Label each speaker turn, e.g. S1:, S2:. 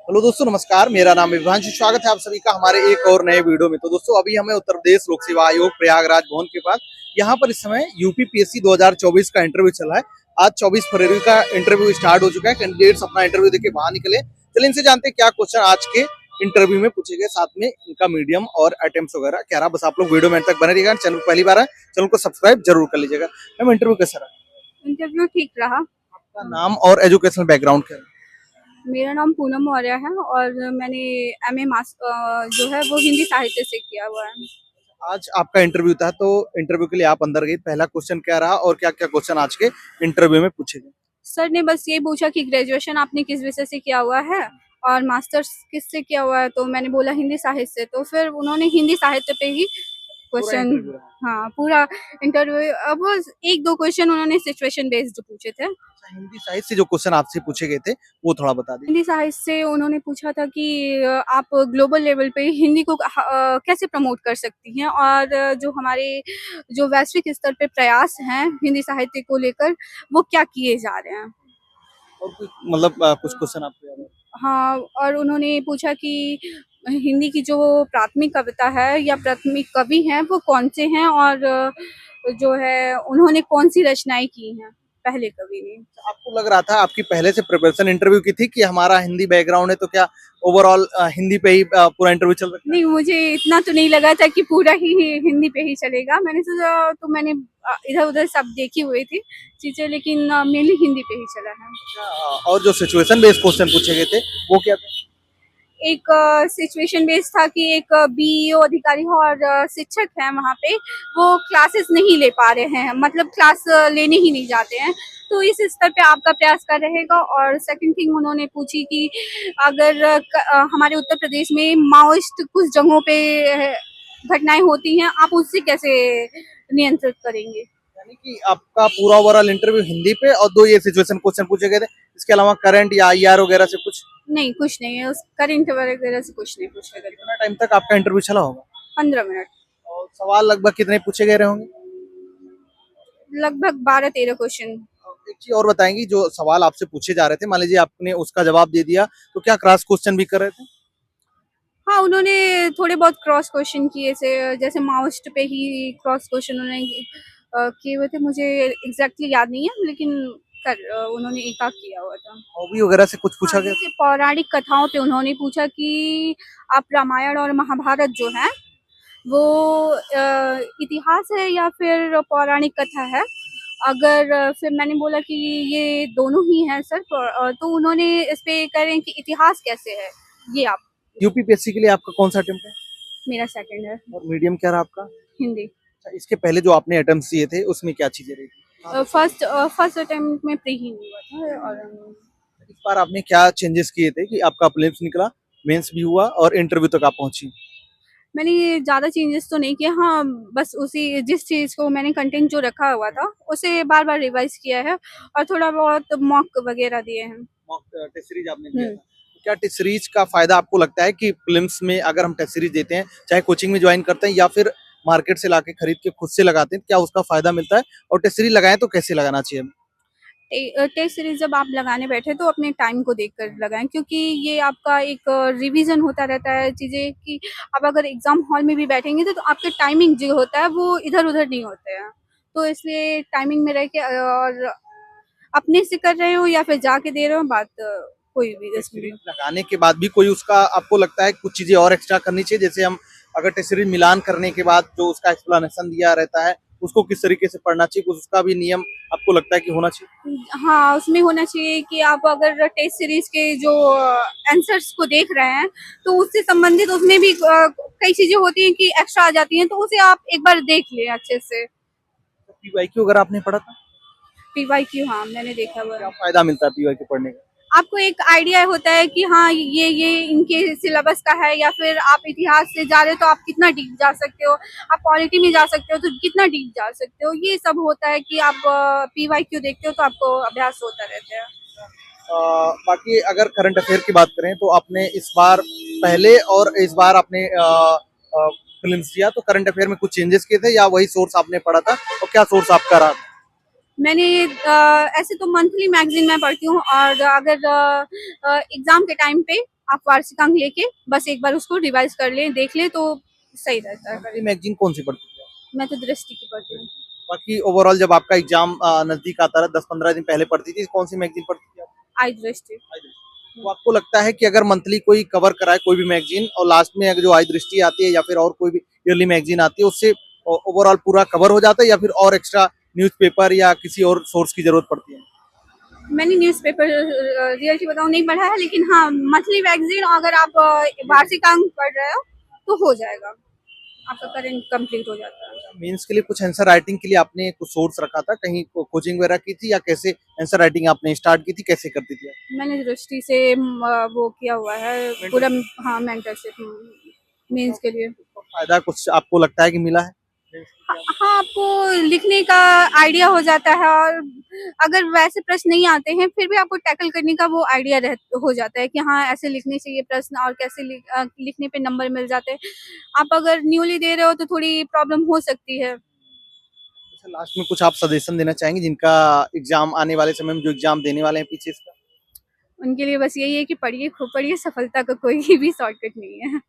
S1: Hello दोस्तों, नमस्कार। मेरा नाम विभांशु। स्वागत है आप सभी का हमारे एक और नए वीडियो में। तो दोस्तों, अभी हमें उत्तर प्रदेश लोक सेवा आयोग प्रयागराज भवन के पास यहाँ पर इस समय यूपीपीएससी 2024 का इंटरव्यू चल रहा है। आज 24 फरवरी का इंटरव्यू स्टार्ट हो चुका है। कैंडिडेट्स अपना इंटरव्यू देके बाहर निकले। चलिए इनसे जानते हैं क्या क्वेश्चन आज के इंटरव्यू में पूछे गए, साथ में इनका मीडियम और अटेम्प्ट वगैरह क्या रहा। बस आप लोग वीडियो में अंत तक बने रहिएगा। चैनल पहली बार है, चैनल को सब्सक्राइब जरूर कर लीजिएगा। मैम, इंटरव्यू कैसा रहा?
S2: इंटरव्यू ठीक रहा।
S1: आपका नाम और एजुकेशनल बैकग्राउंड क्या है?
S2: मेरा नाम पूनम मौर्य है और मैंने एमए जो है वो हिंदी साहित्य से किया हुआ है।
S1: आज आपका इंटरव्यू था, तो इंटरव्यू के लिए आप अंदर गई। पहला क्वेश्चन क्या रहा और क्या क्या क्वेश्चन आज के इंटरव्यू में पूछे गए?
S2: सर ने बस ये पूछा कि ग्रेजुएशन आपने किस विषय से किया हुआ है और मास्टर्स किससे किया हुआ है, तो मैंने बोला हिंदी साहित्य से। तो फिर उन्होंने हिंदी साहित्य पे ही क्वेश्चन, हाँ पूरा इंटरव्यू। अब एक दो क्वेश्चन उन्होंने सिचुएशन बेस्ड पूछे थे।
S1: हिंदी साहित्य से जो क्वेश्चन आपसे पूछे गए थे वो थोड़ा बता दीजिए।
S2: हिंदी साहित्य से उन्होंने पूछा था कि आप ग्लोबल लेवल पे हिंदी को कैसे प्रमोट कर सकती हैं और जो हमारे जो वैश्विक स्तर पे प्रयास हैं हिंदी साहित्य को लेकर वो क्या किए जा रहे हैं।
S1: और कुछ मतलब कुछ क्वेश्चन आपको याद है?
S2: हाँ, और उन्होंने पूछा कि हिंदी की जो प्राथमिक कविता है या प्राथमिक कवि हैं वो कौन से हैं और जो है उन्होंने कौन सी रचनाएं की हैं पहले कवि ने।
S1: आपको लग रहा था, आपकी पहले से प्रिपरेशन इंटरव्यू की थी कि हमारा हिंदी बैकग्राउंड है तो क्या ओवरऑल हिंदी पे ही पूरा इंटरव्यू चल रहा है?
S2: नहीं, मुझे इतना तो नहीं लगा था कि पूरा ही हिंदी पे ही चलेगा। मैंने सोचा, तो मैंने इधर उधर सब देखी हुई थी चीजें, लेकिन मेनली हिंदी पे ही चला है।
S1: और जो सिचुएशन बेस्ड क्वेश्चन पूछे गए थे वो क्या थे?
S2: एक सिचुएशन बेस्ड था कि एक बीईओ अधिकारी और शिक्षक हैं वहाँ पे, वो क्लासेस नहीं ले पा रहे हैं, मतलब क्लास लेने ही नहीं जाते हैं। तो इस स्तर पे आपका प्रयास क्या रहेगा। और सेकंड थिंग उन्होंने पूछी कि अगर हमारे उत्तर प्रदेश में माओइस्ट कुछ जगहों पे घटनाएं होती हैं, आप उससे कैसे नियंत्रित करेंगे।
S1: यानी कि आपका पूरा ओवरऑल इंटरव्यू हिंदी पे और दो ये सिचुएशन क्वेश्चन पूछे गए थे। इसके अलावा करंट या आईआर वगैरह से कुछ?
S2: नहीं, कुछ नहीं है, उस करंट वगैरह से कुछ नहीं पूछा गया।
S1: कितना टाइम तक आपका इंटरव्यू चला होगा?
S2: 15 मिनट।
S1: और सवाल लगभग कितने पूछे गए होंगे?
S2: लगभग 12-13 क्वेश्चन।
S1: एक चीज और बताएंगी, जो सवाल आपसे पूछे जा रहे थे, मान लीजिए आपने उसका जवाब दे दिया तो क्या क्रॉस क्वेश्चन भी कर रहे थे?
S2: हाँ, उन्होंने थोड़े बहुत क्रॉस क्वेश्चन किए थे, जैसे माओइस्ट पे ही क्रॉस क्वेश्चन उन्होंने किए हुए थे। मुझे एग्जैक्टली याद नहीं है, लेकिन उन्होंने एक आध किया हुआ था।
S1: हॉबी वगैरह से कुछ पूछा
S2: हाँ,
S1: गया?
S2: जैसे पौराणिक कथाओं पे उन्होंने पूछा कि आप रामायण और महाभारत जो है वो इतिहास है या फिर पौराणिक कथा है। अगर फिर मैंने बोला कि ये दोनों ही हैं सर, तो उन्होंने इस पे कह रहे हैं कि इतिहास कैसे है ये आप।
S1: यूपीपीएससी के लिए आपका कौन सा अटेम्प्ट है?
S2: मेरा सेकंड है।
S1: और मीडियम क्या रहा आपका?
S2: हिंदी।
S1: अच्छा, इसके पहले जो आपने अटेम्प्ट दिए थे उसमें क्या चीजें रही थी?
S2: फर्स्ट अटेम्प्ट में प्री ही हुआ था। और
S1: इस बार आपने क्या चेंजेस किए थे कि आपका प्रीलिम्स निकला, मेंस भी हुआ और इंटरव्यू तक आप पहुंची?
S2: मैंने ज़्यादा चेंजेस तो नहीं किया। हाँ, बस उसी जिस चीज़ को मैंने कंटेंट जो रखा हुआ था उसे बार बार रिवाइज किया है और थोड़ा बहुत मॉक वगैरह दिए हैं।
S1: मॉक टेस्ट सीरीज आपने दिया था। तो क्या टेस्ट सीरीज का फायदा आपको लगता है कि प्रीलिम्स में अगर हम टेस्ट सीरीज देते हैं, चाहे कोचिंग में ज्वाइन करते हैं या फिर मार्केट से लाके खरीद के खुद से लगाते हैं, क्या उसका फायदा मिलता है? और टेस्ट सीरीज लगाएं तो कैसे लगाना चाहिए हमें?
S2: टेस्ट सीरीज जब आप लगाने बैठे तो अपने टाइम को देखकर लगाएं, क्योंकि ये आपका एक रिवीजन होता रहता है चीज़ें कि आप अगर एग्जाम हॉल में भी बैठेंगे तो आपका टाइमिंग जो होता है वो इधर उधर नहीं होते हैं। तो इसलिए टाइमिंग में रह के और अपने से कर रहे हो या फिर जाके दे रहे हो, बात कोई भी
S1: टेस्ट
S2: इसमें।
S1: सीरीज लगाने के बाद भी कोई उसका आपको लगता है कुछ चीजें और एक्स्ट्रा करनी चाहिए? जैसे हम अगर टेस्ट सीरीज मिलान करने के बाद जो उसका एक्सप्लेनेशन दिया रहता है उसको किस तरीके से पढ़ना चाहिए, कुछ उसका भी नियम आपको लगता है कि होना चाहिए?
S2: हाँ, उसमें होना चाहिए कि आप अगर टेस्ट सीरीज के जो आंसर्स को देख रहे हैं तो उससे संबंधित उसमें भी कई चीजें होती हैं कि एक्स्ट्रा आ जाती हैं, तो उसे आप एक बार देख लें अच्छे से।
S1: पीवाईक्यू अगर आपने पढ़ा था,
S2: पीवाईक्यू, हाँ मैंने देखा हुआ
S1: क्या
S2: है।
S1: फायदा मिलता है पीवाईक्यू पढ़ने का?
S2: आपको एक आइडिया होता है कि हाँ ये इनके सिलेबस का है, या फिर आप इतिहास से जा रहे हो तो आप कितना डीप जा सकते हो, आप पॉलिटी में जा सकते हो तो कितना डीप जा सकते हो। ये सब होता है कि आप पीवाईक्यू देखते हो तो आपको अभ्यास होता रहता है।
S1: बाकी अगर करंट अफेयर की बात करें तो आपने इस बार पहले और इस बार आपने फिल्म्स दिया, तो करंट अफेयर में कुछ चेंजेस किए थे या वही सोर्स आपने पढ़ा था? और क्या सोर्स आपका रहा?
S2: मैंने ऐसे तो मंथली मैगजीन मैं पढ़ती हूँ, और अगर एग्जाम के टाइम पे आप वार्षिकांक लेके बस एक बार उसको रिवाइज कर लें, देख लें तो सही रहता है।
S1: ये मैगजीन कौन सी पढ़ती है?
S2: मैं तो दृष्टि की पढ़ती हूँ।
S1: बाकी ओवरऑल जब आपका एग्जाम नजदीक आता रहा 10-15 दिन पहले पढ़ती थी, कौन सी मैगजीन पढ़ती थी आप?
S2: आई दृष्टि।
S1: तो आपको लगता है कि अगर मंथली कोई कवर कराए कोई भी मैगजीन और लास्ट में अगर जो आई दृष्टि आती है या फिर और कोई भी ईयरली मैगजीन आती है उससे ओवरऑल पूरा कवर हो जाता है या फिर और एक्स्ट्रा न्यूज़पेपर या किसी और सोर्स की जरूरत पड़ती है?
S2: मैंने न्यूज़पेपर रियलिटी बताऊँ नहीं पढ़ा है, लेकिन हाँ मंथली मैगजीन अगर आप वार्षिकांक पढ़ रहे हो तो हो जाएगा, आपका करंट कंप्लीट हो जाता है।
S1: मेंस के लिए कुछ आंसर राइटिंग के लिए आपने कुछ सोर्स रखा था, कहीं कोचिंग वगैरह की थी या कैसे आंसर राइटिंग आपने स्टार्ट की थी, कैसे करती थी आप?
S2: मैंने दृष्टि से वो किया हुआ है पूरा, हाँ मेंटरशिप मेंस के लिए।
S1: फायदा कुछ आपको लगता है कि मिला है?
S2: हाँ, आपको लिखने का आइडिया हो जाता है, और अगर वैसे प्रश्न नहीं आते हैं फिर भी आपको टैकल करने का वो आइडिया हो जाता है कि हाँ ऐसे लिखने चाहिए प्रश्न, और कैसे लिखने पे नंबर मिल जाते हैं। आप अगर न्यूली दे रहे हो तो थोड़ी प्रॉब्लम हो सकती है।
S1: लास्ट में कुछ आप सजेशन देना चाहेंगे जिनका एग्जाम आने वाले समय में जो एग्जाम देने वाले हैं पीछे इसका?
S2: उनके लिए बस यही है कि पढ़िए, खूब पढ़िए, सफलता का कोई भी शॉर्टकट नहीं है।